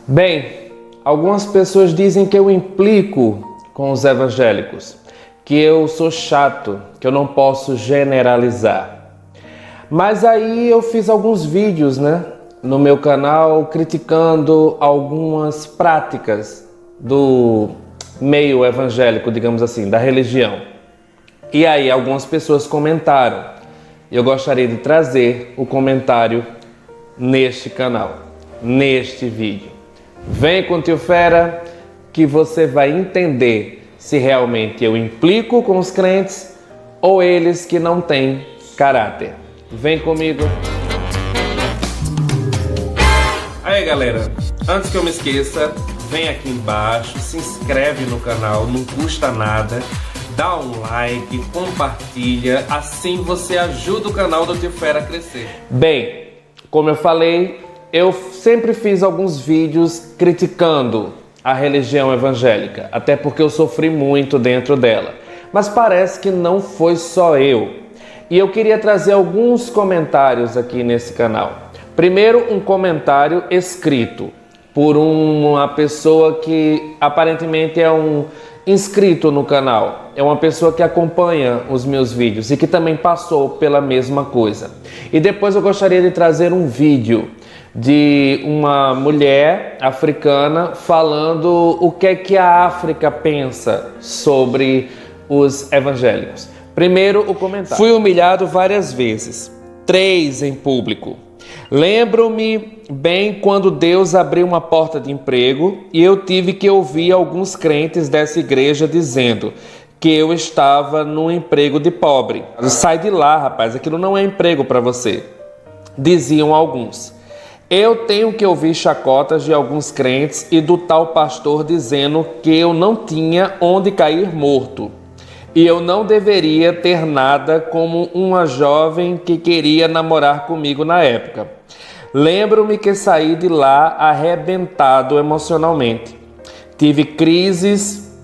Bem, algumas pessoas dizem que eu implico com os evangélicos, que eu sou chato, que eu não posso generalizar. Mas aí eu fiz alguns vídeos, no meu canal criticando algumas práticas do meio evangélico, digamos assim, da religião. E aí algumas pessoas comentaram. Eu gostaria de trazer o comentário neste canal, neste vídeo. Vem com o Tio Fera que você vai entender se realmente eu implico com os crentes ou eles que não têm caráter. Vem comigo. Aí galera, antes que eu me esqueça, vem aqui embaixo, se inscreve no canal, não custa nada. Dá um like, compartilha, assim você ajuda o canal do Tio Fera a crescer. Bem, como eu falei, eu sempre fiz alguns vídeos criticando a religião evangélica, até porque eu sofri muito dentro dela. Mas parece que não foi só eu. E eu queria trazer alguns comentários aqui nesse canal. Primeiro, um comentário escrito por uma pessoa que aparentemente é um inscrito no canal. É uma pessoa que acompanha os meus vídeos e que também passou pela mesma coisa. E depois eu gostaria de trazer um vídeo de uma mulher africana falando o que é que a África pensa sobre os evangélicos. Primeiro, o comentário. Fui humilhado várias vezes, 3 em público. Lembro-me bem quando Deus abriu uma porta de emprego e eu tive que ouvir alguns crentes dessa igreja dizendo que eu estava num emprego de pobre. Sai de lá, rapaz, aquilo não é emprego para você, diziam alguns. Eu tenho que ouvir chacotas de alguns crentes e do tal pastor dizendo que eu não tinha onde cair morto. E eu não deveria ter nada como uma jovem que queria namorar comigo na época. Lembro-me que saí de lá arrebentado emocionalmente. Tive crises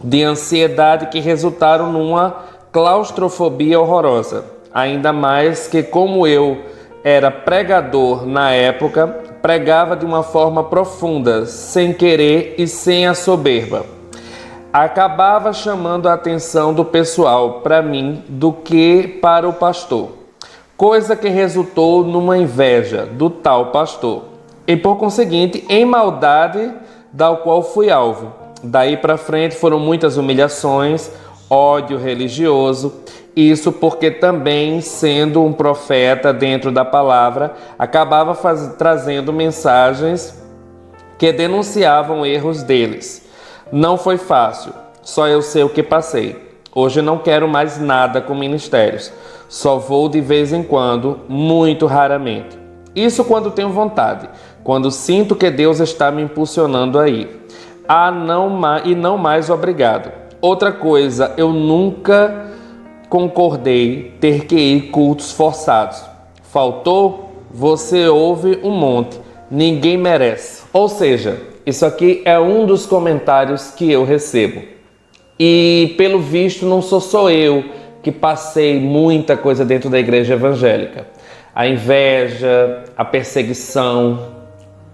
de ansiedade que resultaram numa claustrofobia horrorosa. Ainda mais que como eu era pregador na época, pregava de uma forma profunda, sem querer e sem a soberba. Acabava chamando a atenção do pessoal para mim do que para o pastor, coisa que resultou numa inveja do tal pastor e por conseguinte em maldade da qual fui alvo. Daí para frente foram muitas humilhações, ódio religioso, isso porque também sendo um profeta dentro da palavra, acabava trazendo mensagens que denunciavam erros deles. Não foi fácil, só eu sei o que passei. Hoje não quero mais nada com ministérios, só vou de vez em quando, muito raramente. Isso quando tenho vontade, quando sinto que Deus está me impulsionando aí. Não mais obrigado. Outra coisa, eu nunca concordei ter que ir cultos forçados. Faltou? Você ouve um monte, ninguém merece. Ou seja, isso aqui é um dos comentários que eu recebo. E pelo visto não sou só eu que passei muita coisa dentro da igreja evangélica. A inveja, a perseguição,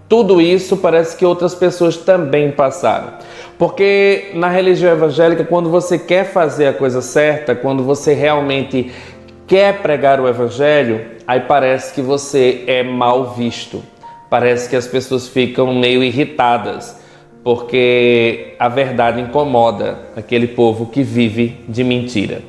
tudo isso parece que outras pessoas também passaram. Porque na religião evangélica, quando você quer fazer a coisa certa, quando você realmente quer pregar o evangelho, aí parece que você é mal visto. Parece que as pessoas ficam meio irritadas, porque a verdade incomoda aquele povo que vive de mentira.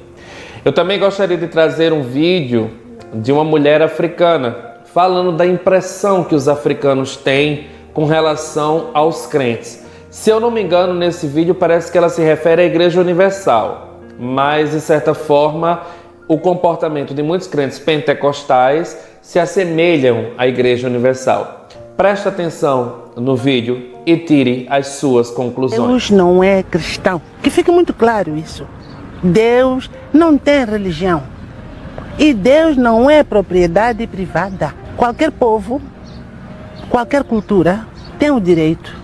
Eu também gostaria de trazer um vídeo de uma mulher africana, falando da impressão que os africanos têm com relação aos crentes. Se eu não me engano, nesse vídeo parece que ela se refere à Igreja Universal, mas de certa forma o comportamento de muitos crentes pentecostais se assemelham à Igreja Universal. Preste atenção no vídeo e tire as suas conclusões. Deus não é cristão, que fique muito claro isso. Deus não tem religião e Deus não é propriedade privada. Qualquer povo, qualquer cultura tem o direito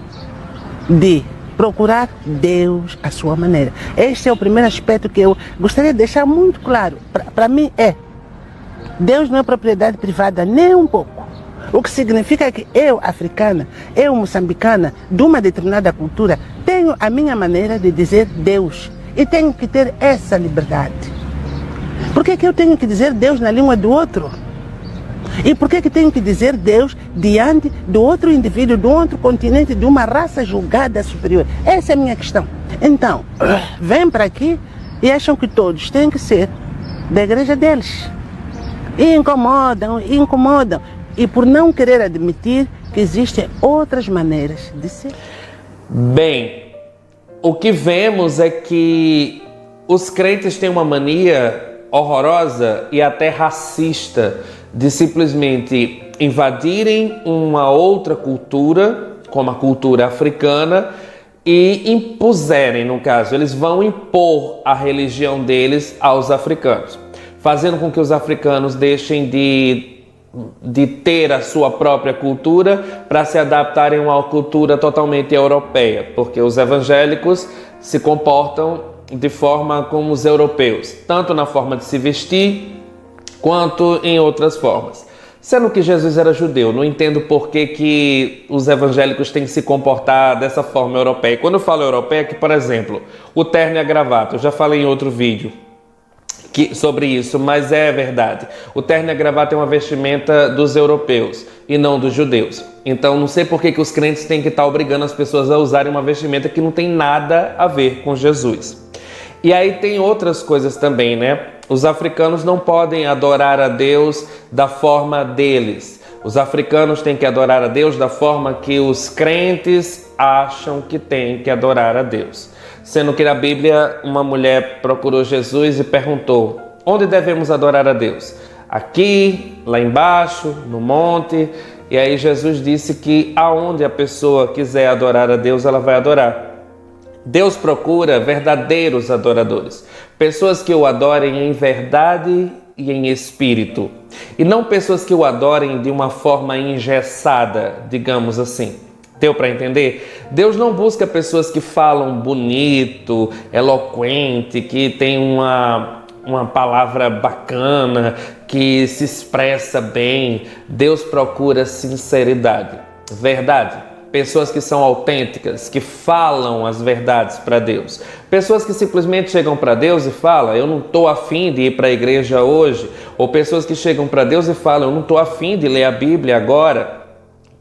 de procurar Deus à sua maneira. Este é o primeiro aspecto que eu gostaria de deixar muito claro. Para mim Deus não é propriedade privada nem um pouco. O que significa que eu, africana, eu, moçambicana, de uma determinada cultura, tenho a minha maneira de dizer Deus. E tenho que ter essa liberdade. Por que eu tenho que dizer Deus na língua do outro? E por que tenho que dizer Deus diante do outro indivíduo, de um outro continente, de uma raça julgada superior? Essa é a minha questão. Então, vêm para aqui e acham que todos têm que ser da igreja deles. E incomodam, e incomodam. E por não querer admitir que existem outras maneiras de ser. Bem, o que vemos é que os crentes têm uma mania horrorosa e até racista de simplesmente invadirem uma outra cultura, como a cultura africana, e impuserem, no caso, eles vão impor a religião deles aos africanos, fazendo com que os africanos deixem de ter a sua própria cultura para se adaptarem a uma cultura totalmente europeia, porque os evangélicos se comportam de forma como os europeus, tanto na forma de se vestir quanto em outras formas. Sendo que Jesus era judeu, não entendo por que os evangélicos têm que se comportar dessa forma europeia. Quando eu falo europeia, que, por exemplo, o terno e a gravata, eu já falei em outro vídeo sobre isso, mas é verdade. O terno e a gravata é uma vestimenta dos europeus e não dos judeus. Então não sei por que os crentes têm que estar obrigando as pessoas a usarem uma vestimenta que não tem nada a ver com Jesus. E aí tem outras coisas também, né? Os africanos não podem adorar a Deus da forma deles. Os africanos têm que adorar a Deus da forma que os crentes acham que têm que adorar a Deus. Sendo que na Bíblia uma mulher procurou Jesus e perguntou: onde devemos adorar a Deus? Aqui, lá embaixo, no monte. E aí Jesus disse que aonde a pessoa quiser adorar a Deus, ela vai adorar. Deus procura verdadeiros adoradores, pessoas que o adorem em verdade e em espírito, e não pessoas que o adorem de uma forma engessada, digamos assim. Deu para entender? Deus não busca pessoas que falam bonito, eloquente, que tem uma palavra bacana, que se expressa bem. Deus procura sinceridade, verdade. Pessoas que são autênticas, que falam as verdades para Deus. Pessoas que simplesmente chegam para Deus e falam: eu não estou afim de ir para a igreja hoje. Ou pessoas que chegam para Deus e falam: eu não estou afim de ler a Bíblia agora.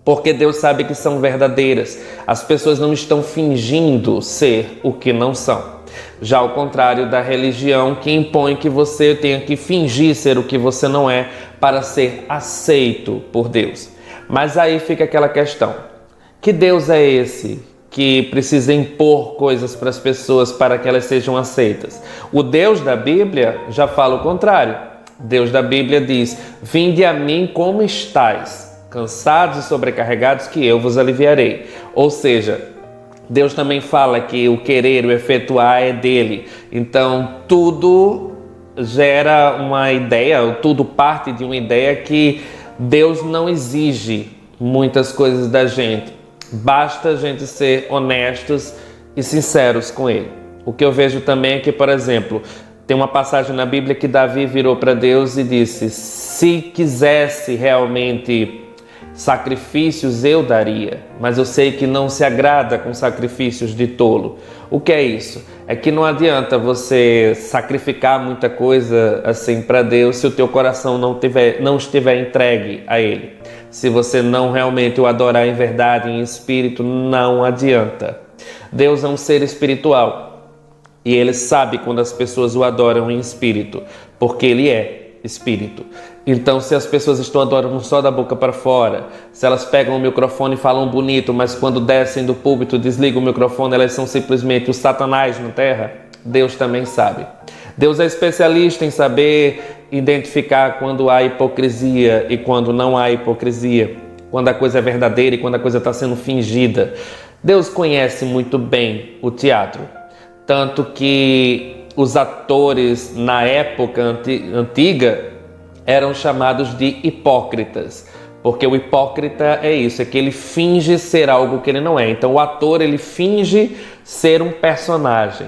Porque Deus sabe que são verdadeiras. As pessoas não estão fingindo ser o que não são. Já ao contrário da religião, que impõe que você tenha que fingir ser o que você não é para ser aceito por Deus. Mas aí fica aquela questão: que Deus é esse que precisa impor coisas para as pessoas para que elas sejam aceitas? O Deus da Bíblia já fala o contrário. Deus da Bíblia diz: vinde a mim como estáis, cansados e sobrecarregados, que eu vos aliviarei. Ou seja, Deus também fala que o querer, o efetuar é dele. Então tudo gera uma ideia, tudo parte de uma ideia que Deus não exige muitas coisas da gente. Basta a gente ser honestos e sinceros com ele. O que eu vejo também é que, por exemplo, tem uma passagem na Bíblia que Davi virou para Deus e disse: se quisesse realmente sacrifícios, eu daria, mas eu sei que não se agrada com sacrifícios de tolo. O que é isso? É que não adianta você sacrificar muita coisa assim para Deus se o teu coração não estiver entregue a Ele. Se você não realmente o adorar em verdade, em espírito, não adianta. Deus é um ser espiritual e Ele sabe quando as pessoas o adoram em espírito, porque Ele é espírito. Então, se as pessoas estão adorando só da boca para fora, se elas pegam o microfone e falam bonito, mas quando descem do púlpito, desligam o microfone, elas são simplesmente o Satanás na terra, Deus também sabe. Deus é especialista em saber identificar quando há hipocrisia e quando não há hipocrisia, quando a coisa é verdadeira e quando a coisa está sendo fingida. Deus conhece muito bem o teatro, tanto que os atores na época antiga eram chamados de hipócritas, porque o hipócrita é isso, é que ele finge ser algo que ele não é. Então o ator, ele finge ser um personagem,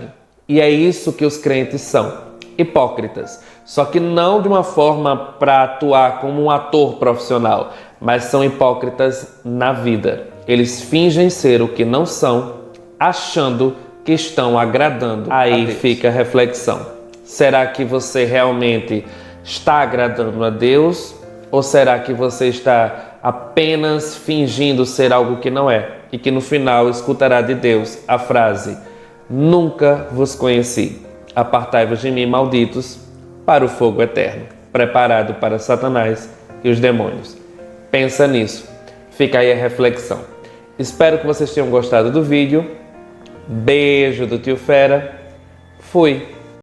e é isso que os crentes são, hipócritas. Só que não de uma forma para atuar como um ator profissional, mas são hipócritas na vida. Eles fingem ser o que não são, achando que estão agradando. Aí fica a reflexão. Será que você realmente está agradando a Deus? Ou será que você está apenas fingindo ser algo que não é? E que no final escutará de Deus a frase: nunca vos conheci. Apartai-vos de mim, malditos, para o fogo eterno, preparado para Satanás e os demônios. Pensa nisso. Fica aí a reflexão. Espero que vocês tenham gostado do vídeo. Beijo do Tio Fera. Fui.